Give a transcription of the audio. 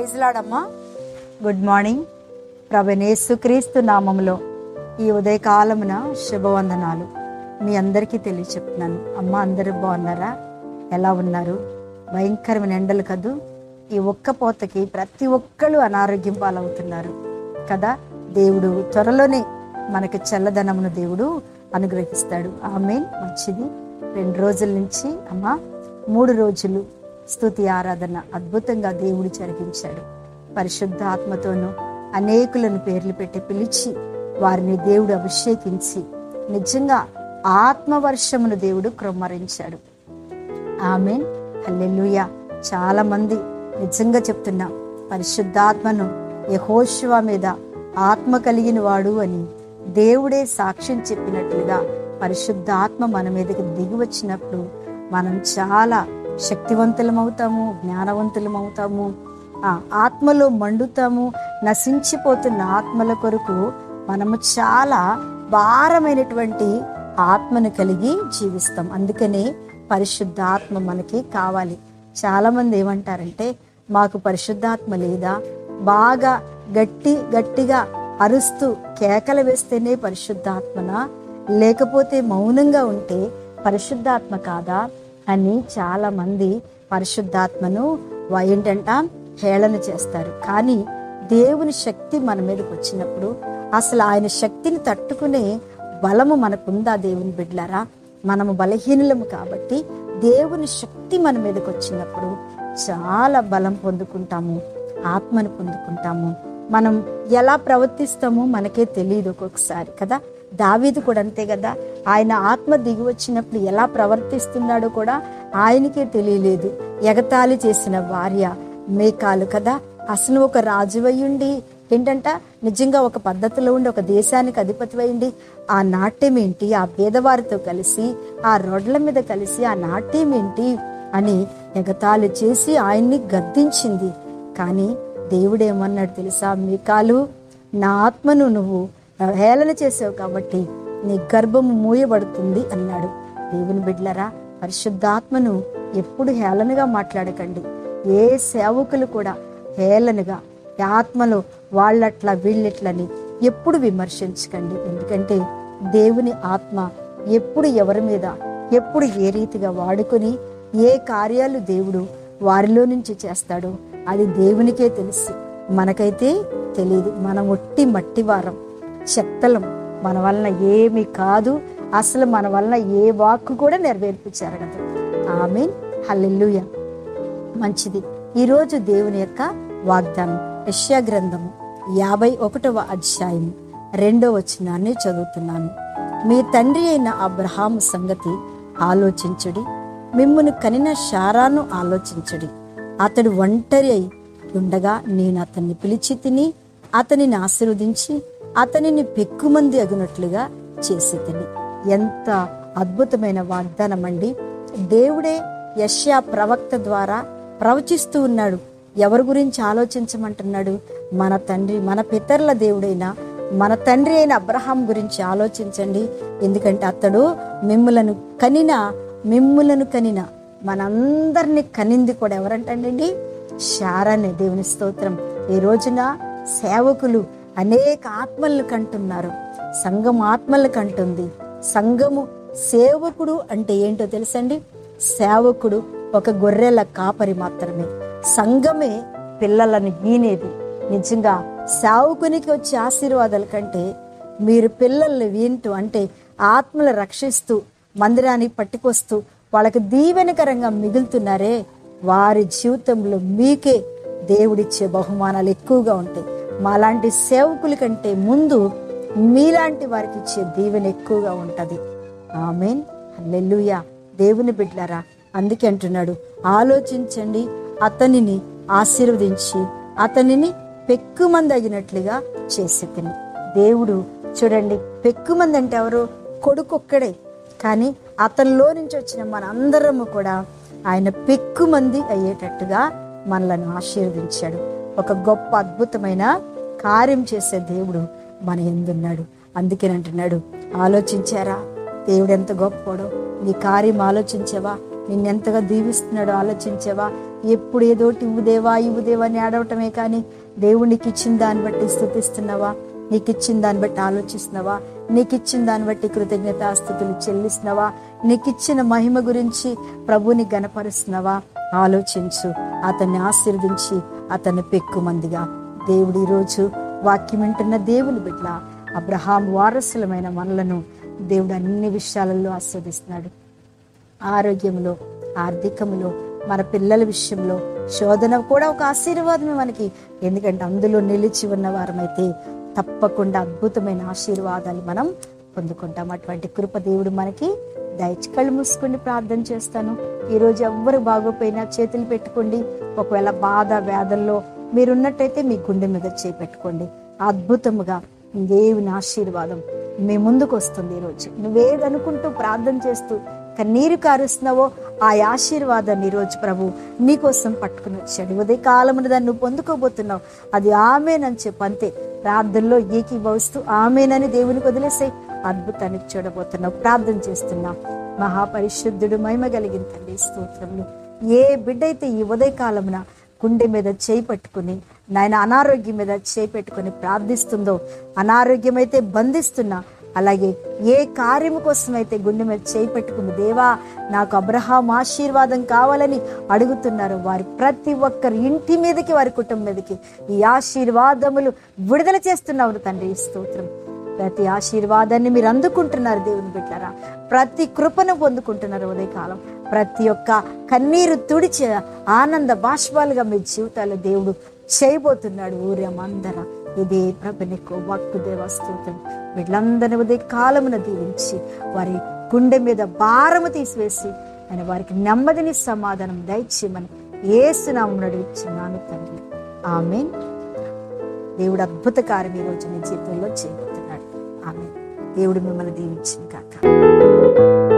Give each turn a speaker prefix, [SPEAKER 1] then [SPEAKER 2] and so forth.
[SPEAKER 1] Praise lord. Good morning. ప్రభువైన యేసుక్రీస్తు నామములో ఈ ఉదయకాలమున శుభవందనాలు మీ అందరికీ తెలియచెప్తున్నాను. అమ్మ, అందరూ బాగున్నారా? ఎలా ఉన్నారు? భయంకరమైన ఎండలు కదూ. ఈ ఒక్క పోతకి ప్రతి ఒక్కళ్ళు అనారోగ్యం పాలవుతున్నారు కదా. దేవుడు త్వరలోనే మనకి చల్లదనమును దేవుడు అనుగ్రహిస్తాడు. ఆమేన్. మంచిది. 2 రోజుల నుంచి అమ్మ 3 రోజులు స్తుతి ఆరాధన అద్భుతంగా దేవుడు జరిగించాడు. పరిశుద్ధ ఆత్మతోనూ అనేకులను పేర్లు పెట్టి పిలిచి వారిని దేవుడు అభిషేకించి నిజంగా ఆత్మవర్షమును దేవుడు క్రొమ్మరించాడు. ఆమేన్. హల్లెలూయా. చాలా మంది నిజంగా చెప్తున్నా, పరిశుద్ధాత్మను యెహోషువ మీద ఆత్మ కలిగిన వాడు అని దేవుడే సాక్ష్యం చెప్పినట్లుగా పరిశుద్ధాత్మ మన మీదకి దిగి వచ్చినప్పుడు మనం చాలా శక్తివంతులమవుతాము, జ్ఞానవంతులమవుతాము, ఆత్మలో మండుతాము. నశించిపోతున్న ఆత్మల కొరకు మనము చాలా భారమైనటువంటి ఆత్మను కలిగి జీవిస్తాం. అందుకనే పరిశుద్ధాత్మ మనకి కావాలి. చాలా మంది ఏమంటారంటే, మాకు పరిశుద్ధాత్మ లేదా? బాగా గట్టిగా అరుస్తూ కేకలు వేస్తేనే పరిశుద్ధాత్మనా, లేకపోతే మౌనంగా ఉంటే పరిశుద్ధాత్మ కాదా అని చాలా మంది పరిశుద్ధాత్మను ఏంటంట హేళన చేస్తారు. కానీ దేవుని శక్తి మన మీదకి వచ్చినప్పుడు అసలు ఆయన శక్తిని తట్టుకునే బలము మనకుందా? దేవుని బిడ్డలారా, మనము బలహీనులము కాబట్టి దేవుని శక్తి మన మీదకి వచ్చినప్పుడు చాలా బలం పొందుకుంటాము, ఆత్మను పొందుకుంటాము. మనం ఎలా ప్రవర్తిస్తామో మనకే తెలియదు ఒక్కొక్కసారి కదా. దావీదు కూడా అంతే కదా. ఆయన ఆత్మ దిగి వచ్చినప్పుడు ఎలా ప్రవర్తిస్తున్నాడో కూడా ఆయనకే తెలియలేదు. ఎగతాళి చేసిన భార్య మేకాలు కదా. అసలు ఒక రాజువయ్యుండి ఏంటంట, నిజంగా ఒక పద్ధతిలో ఉండి ఒక దేశానికి అధిపతి అయ్యింది. ఆ నాట్యం ఏంటి? ఆ పేదవారితో కలిసి ఆ రోడ్ల మీద కలిసి ఆ నాట్యం ఏంటి అని ఎగతాళి చేసి ఆయన్ని గద్దించింది. కానీ దేవుడేమన్నాడు తెలుసా? మీకాలు, నా ఆత్మను నువ్వు హేళన చేసావు కాబట్టి నీ గర్భము మూయబడుతుంది అన్నాడు. దేవుని బిడ్డలారా, పరిశుద్ధాత్మను ఎప్పుడు హేళనగా మాట్లాడకండి. ఏ సేవకులు కూడా హేళనగా ఆత్మలో వాళ్ళట్లా వీళ్ళట్లని ఎప్పుడు విమర్శించకండి. ఎందుకంటే దేవుని ఆత్మ ఎప్పుడు ఎవరి మీద ఎప్పుడు ఏ రీతిగా వాడుకొని ఏ కార్యాలు దేవుడు వారిలో నుంచి చేస్తాడో అది దేవునికే తెలుసు, మనకైతే తెలియదు. మనం ఒట్టి మట్టివారం, చెత్తలం. మన వలన ఏమీ కాదు. అసలు మన వలన ఏ వాక్కు కూడా నెరవేర్పించారు. ఆమేన్. హల్లెలూయా. మంచిది. ఈరోజు దేవుని యొక్క వాగ్దానం యెషయా గ్రంథము 51వ అధ్యాయం 2వ వచనాన్ని చదువుతున్నాను. మీ తండ్రి అయిన అబ్రహాము సంగతి ఆలోచించుడి, మిమ్మును కనిన శారాను ఆలోచించుడి. అతడు ఒంటరి అయి ఉండగా నేను అతన్ని పిలిచి తిని అతనిని ఆశీర్వదించి అతనిని పెక్కుమంది అగునట్లుగా చేసి తిని. ఎంత అద్భుతమైన వాగ్దానం అండి. దేవుడే యెషయా ప్రవక్త ద్వారా ప్రవచిస్తూ ఉన్నాడు. ఎవరి గురించి ఆలోచించమంటున్నాడు? మన తండ్రి, మన పితరుల దేవుడైన మన తండ్రి అయిన అబ్రహాం గురించి ఆలోచించండి. ఎందుకంటే అతడు మిమ్ములను కనిన మనందరినీ కనింది కూడా ఎవరంటండి? శారానే. దేవుని స్తోత్రం. ఈ రోజున సేవకులు అనేక ఆత్మలను కంటున్నారు. సంఘం ఆత్మలను కంటుంది. సంఘము సేవకుడు అంటే ఏంటో తెలుసండి? సేవకుడు ఒక గొర్రెల కాపరి మాత్రమే. సంఘమే పిల్లలను ఈనేది. నిజంగా సేవకునికి వచ్చే ఆశీర్వాదాల కంటే మీరు పిల్లల్ని వింటూ అంటే ఆత్మలు రక్షిస్తూ మందిరానికి పట్టుకొస్తూ వాళ్ళకి దీవెనకరంగా మిగులుతున్నారే, వారి జీవితంలో మీకే దేవుడిచ్చే బహుమానాలు ఎక్కువగా ఉంటాయి. మాలాంటి సేవకుల కంటే ముందు మీలాంటి వారికి ఇచ్చే దీవెన ఎక్కువగా ఉంటుంది. ఆమేన్. హల్లెలూయా. దేవుని బిడ్డలారా, అందుకే అంటున్నాడు, ఆలోచించండి, అతనిని ఆశీర్వదించి అతనిని పెక్కుమంది అయినట్లుగా చేసి తిని. దేవుడు చూడండి, పెక్కుమంది అంటే ఎవరు? కొడుకొక్కడే. కానీ అతనిలో నుంచి వచ్చిన మనందరము కూడా ఆయన పెక్కుమంది అయ్యేటట్టుగా మనలను ఆశీర్వదించాడు. ఒక గొప్ప అద్భుతమైన కార్యం చేసే దేవుడు మన యందున్నాడు. అందుకేనంటున్నాడు, ఆలోచించారా దేవుడు ఎంత గొప్పడో? నీ కార్యం ఆలోచించావా? నిన్నెంతగా దీవిస్తున్నాడో ఆలోచించావా? ఎప్పుడు ఏదోటి ఇవ్వుదేవా ఇవ్వుదేవా అని ఆడవటమే కానీ దేవుడు నీకు ఇచ్చిన దాన్ని బట్టి స్తుతిస్తున్నావా? నీకు ఇచ్చిన దాన్ని బట్టి ఆలోచిస్తున్నావా? నీకు ఇచ్చిన దాన్ని బట్టి కృతజ్ఞతాస్తుతులు చెల్లిస్తున్నావా? నీకు ఇచ్చిన మహిమ గురించి ప్రభుని గణపరుస్తున్నావా? ఆలోచించు. అతన్ని ఆశీర్వదించి అతన్ని పెక్కుమందిగా దేవుడు ఈరోజు వాక్యం వింటున్న దేవుని బిడ్డ అబ్రహాం వారసులమైన మనలను దేవుడు అన్ని విషయాలలో ఆస్వాదిస్తున్నాడు. ఆరోగ్యంలో, ఆర్థికంలో, మన పిల్లల విషయంలో శోధన కూడా ఒక ఆశీర్వాదమే మనకి. ఎందుకంటే అందులో నిలిచి ఉన్న వారమైతే తప్పకుండా అద్భుతమైన ఆశీర్వాదాలు మనం పొందుకుంటాం. అటువంటి కృప దేవుడు మనకి దయచి. కళ్ళు మూసుకొని ప్రార్థన చేస్తాను. ఈరోజు ఎవ్వరు బాగోపోయినా చేతులు పెట్టుకోండి. ఒకవేళ బాధ వేదల్లో మీరున్నట్టయితే మీ గుండె మీద చేయి పెట్టుకోండి. అద్భుతముగా దేవుని ఆశీర్వాదం మీ ముందుకు వస్తుంది. ఈరోజు నువ్వేది అనుకుంటూ ప్రార్థన చేస్తూ కన్నీరు కారుస్తున్నావో ఆ ఆశీర్వాదాన్ని ఈరోజు ప్రభు నీకోసం పట్టుకుని వచ్చాడు. ఉదయ కాలమున దాన్ని నువ్వు పొందుకోబోతున్నావు. అది ఆమేనని చెప్పు, అంతే. ప్రార్థనలో ఏకీభవిస్తూ ఆమేనని దేవునికి వదిలేసే అద్భుతానికి చూడబోతున్నావు. ప్రార్థన చేస్తున్నావు. మహాపరిశుద్ధుడు, మహిమ కలిగిన తండ్రి, స్తోత్రములు. ఏ బిడ్డ అయితే ఈ ఉదయ కాలమున గుండె మీద చేయి పట్టుకుని నాయన అనారోగ్యం మీద చేయి పెట్టుకుని ప్రార్థిస్తుందో, అనారోగ్యం అయితే బంధిస్తున్నా, అలాగే ఏ కార్యము కోసం అయితే గుండె మీద చేయి పెట్టుకుని దేవా నాకు అబ్రహాం ఆశీర్వాదం కావాలని అడుగుతున్నారు, వారి ప్రతి ఒక్కరి ఇంటి మీదకి, వారి కుటుంబం మీదకి ఈ ఆశీర్వాదములు విడుదల చేస్తున్నావు తండ్రి. స్తోత్రం. ప్రతి ఆశీర్వాదాన్ని మీరు అందుకుంటున్నారు దేవుని బిడ్డలారా. ప్రతి కృపను పొందుకుంటున్నారు ఉదయకాలం. ప్రతి ఒక్క కన్నీరు తుడిచే ఆనంద బాష్పాలుగా మీ జీవితాల్లో దేవుడు చేయబోతున్నాడు. ఊరేమందర ఇదే ప్రభునికో వాక్కు దేవ స్తోత్రం. వీళ్ళందరినీ ఉదయ కాలమున దీవించి వారి గుండె మీద భారము తీసివేసి ఆయన వారికి నెమ్మదిని సమాధానం దయచేయమని యేసు నామమున అడుగుచున్నాను తండ్రి. ఆమేన్. దేవుడు అద్భుత కార్యం ఈ రోజు నీ జీవితంలో చేయబోతున్నాడు. ఆమేన్. దేవుడు మిమ్మల్ని దీవించిన కాక.